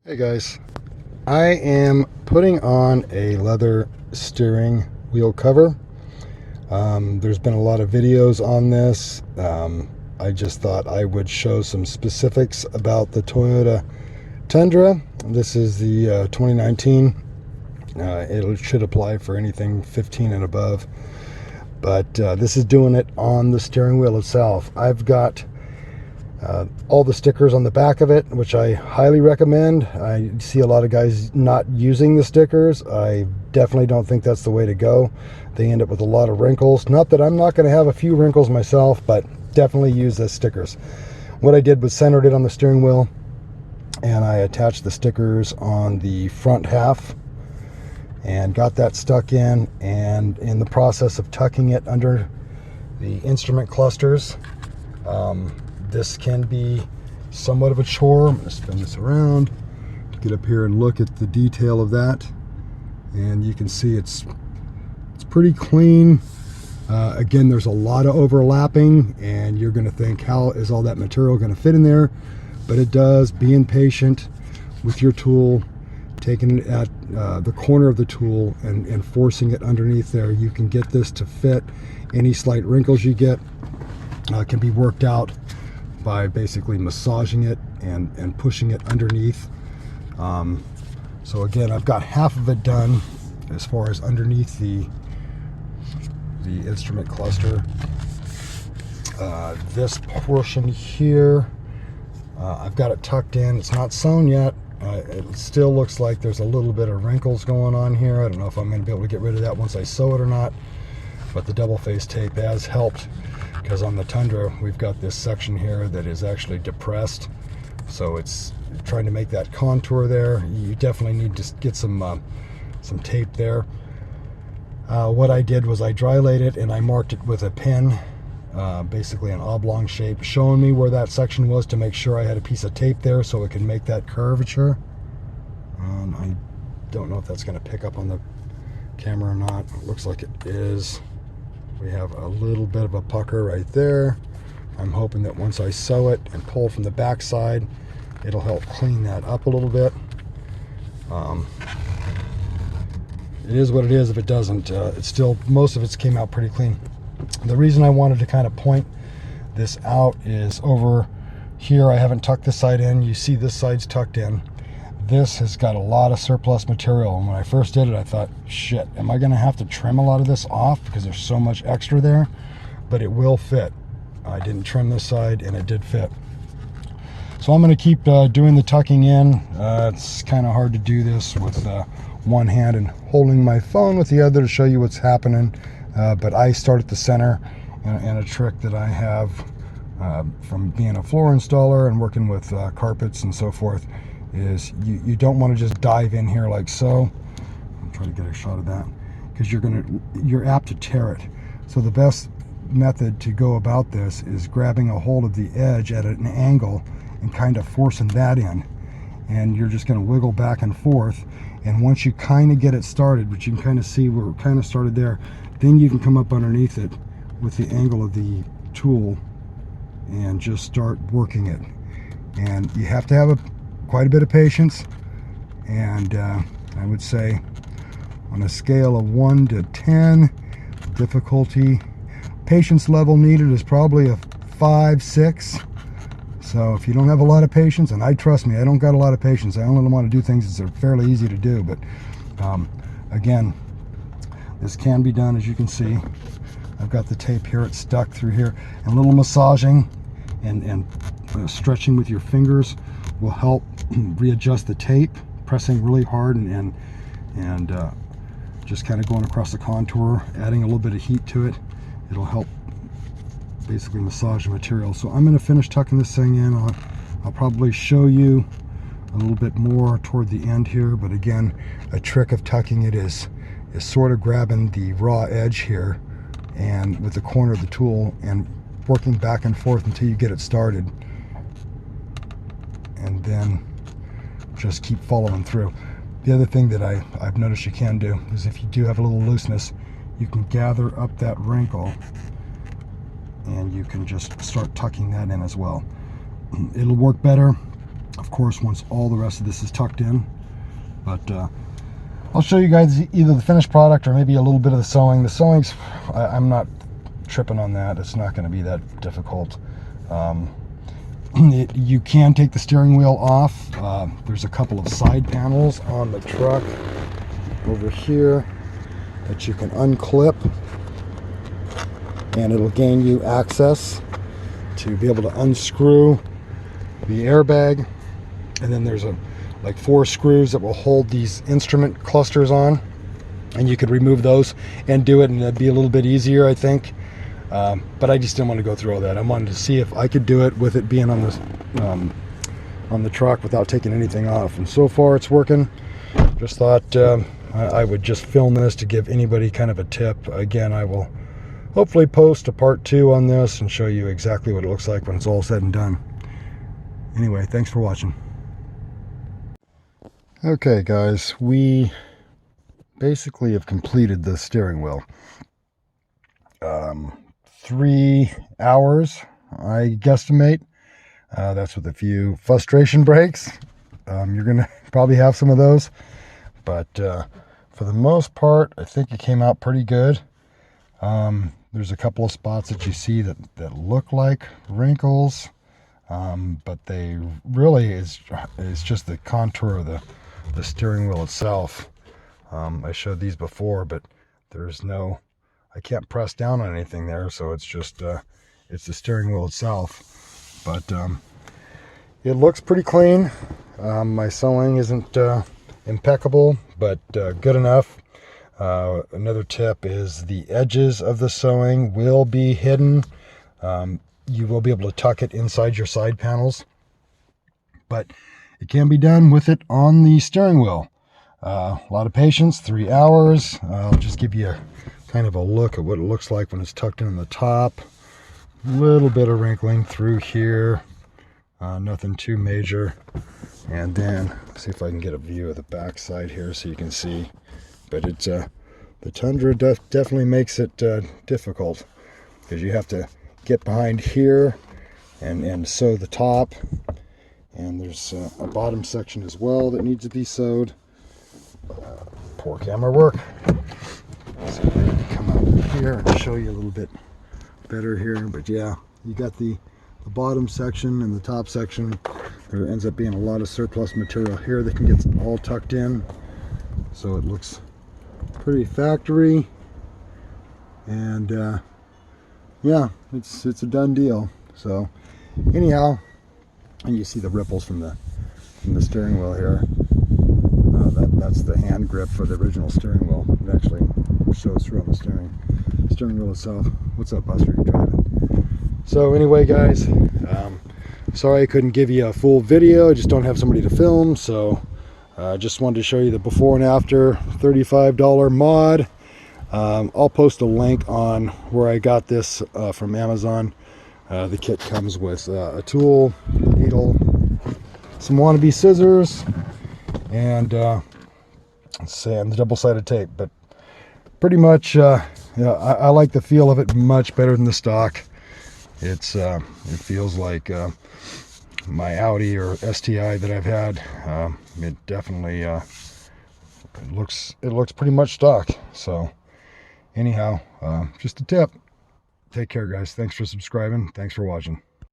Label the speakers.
Speaker 1: Hey guys, I am putting on a leather steering wheel cover. There's been a lot of videos on this. I just thought I would show some specifics about the Toyota Tundra. This is the 2019. It should apply for anything 15 and above, but this is doing it on the steering wheel itself. I've got all the stickers on the back of it, which I highly recommend. I see a lot of guys not using the stickers. I definitely don't think that's the way to go. They end up with a lot of wrinkles. Not that I'm not going to have a few wrinkles myself, but definitely use the stickers. What I did was centered it on the steering wheel, and I attached the stickers on the front half and got that stuck in. And in the process of tucking it under the instrument clusters, this can be somewhat of a chore. I'm going to spin this around to get up here and look at the detail of that, and you can see it's pretty clean. Again, there's a lot of overlapping, and you're going to think, how is all that material going to fit in there? But it does. Being patient with your tool, taking it at the corner of the tool and forcing it underneath there, you can get this to fit. Any slight wrinkles you get can be worked out by basically massaging it and pushing it underneath. So again, I've got half of it done as far as underneath the instrument cluster. This portion here, I've got it tucked in. It's not sewn yet. It still looks like there's a little bit of wrinkles going on here. I don't know if I'm going to be able to get rid of that once I sew it or not, but the double face tape has helped, because on the Tundra we've got this section here that is actually depressed, so it's trying to make that contour there. You definitely need to get some tape there. What I did was I dry laid it and I marked it with a pin, basically an oblong shape, showing me where that section was to make sure I had a piece of tape there so it can make that curvature. I don't know if that's going to pick up on the camera or not. It looks like it is. We have a little bit of a pucker right there. I'm hoping that once I sew it and pull from the back side, it'll help clean that up a little bit. It is what it is. If it doesn't, it's still, most of it came out pretty clean. The reason I wanted to kind of point this out is over here I haven't tucked this side in. You see this side's tucked in. This has got a lot of surplus material, and when I first did it I thought, shit, am I gonna have to trim a lot of this off because there's so much extra there? But it will fit. I didn't trim this side and it did fit. So I'm gonna keep doing the tucking in. It's kind of hard to do this with one hand and holding my phone with the other to show you what's happening, but I start at the center, and a trick that I have from being a floor installer and working with carpets and so forth is you don't want to just dive in here like so. I'm trying to get a shot of that, because you're apt to tear it. So the best method to go about this is grabbing a hold of the edge at an angle and kind of forcing that in, and you're just going to wiggle back and forth. And once you kind of get it started, which you can kind of see where it kind of started there, then you can come up underneath it with the angle of the tool and just start working it. And you have to have quite a bit of patience, and I would say on a scale of 1 to 10 difficulty, patience level needed is probably a 5, 6. So if you don't have a lot of patience, and trust me, I don't got a lot of patience. I only want to do things that are fairly easy to do, but again, this can be done. As you can see, I've got the tape here, it's stuck through here, and a little massaging and stretching with your fingers will help readjust the tape. Pressing really hard and just kind of going across the contour, adding a little bit of heat to it, it'll help basically massage the material. So I'm going to finish tucking this thing in. I'll probably show you a little bit more toward the end here, but again, a trick of tucking it is sort of grabbing the raw edge here and with the corner of the tool and working back and forth until you get it started, and then just keep following through. The other thing that I've noticed you can do is, if you do have a little looseness, you can gather up that wrinkle and you can just start tucking that in as well. It'll work better of course, once all the rest of this is tucked in. But I'll show you guys either the finished product or maybe a little bit of the sewing. The sewing's, I'm not tripping on that. It's not going to be that difficult. You can take the steering wheel off. There's a couple of side panels on the truck over here that you can unclip, and it'll gain you access to be able to unscrew the airbag. And then there's like 4 screws that will hold these instrument clusters on, and you could remove those and do it, and it'd be a little bit easier, I think. But I just didn't want to go through all that. I wanted to see if I could do it with it being on the truck without taking anything off, and so far it's working. Just thought I would just film this to give anybody kind of a tip. Again, I will hopefully post a part 2 on this and show you exactly what it looks like when it's all said and done. Anyway, thanks for watching. Okay guys, we basically have completed the steering wheel. 3 hours, I guesstimate. That's with a few frustration breaks. You're gonna probably have some of those, but for the most part, I think it came out pretty good. There's a couple of spots that you see that look like wrinkles, but they really is just the contour of the steering wheel itself. I showed these before, but there's no, I can't press down on anything there, so it's just it's the steering wheel itself. But it looks pretty clean. My sewing isn't impeccable, but good enough. Another tip is the edges of the sewing will be hidden. You will be able to tuck it inside your side panels, but it can be done with it on the steering wheel. A lot of patience, 3 hours. I'll just give you a kind of a look at what it looks like when it's tucked in the top. A little bit of wrinkling through here, nothing too major. And then see if I can get a view of the back side here so you can see. But it's the Tundra definitely makes it difficult, because you have to get behind here and sew the top. And there's a bottom section as well that needs to be sewed. Poor camera work. So I can come out here and show you a little bit better here. But yeah, you got the bottom section and the top section. There ends up being a lot of surplus material here that can get all tucked in, so it looks pretty factory. And yeah, it's a done deal. So anyhow, and you see the ripples from the steering wheel here. That's the hand grip for the original steering wheel. It actually shows through on the steering wheel itself. What's up, Buster? You're driving. So anyway, guys, sorry I couldn't give you a full video. I just don't have somebody to film. So just wanted to show you the before and after $35 mod. I'll post a link on where I got this from Amazon. The kit comes with a tool, needle, some wannabe scissors, and the double-sided tape. But pretty much, yeah, I like the feel of it much better than the stock. It feels like my Audi or STI that I've had. It definitely it looks pretty much stock. So anyhow, just a tip. Take care, guys. Thanks for subscribing. Thanks for watching.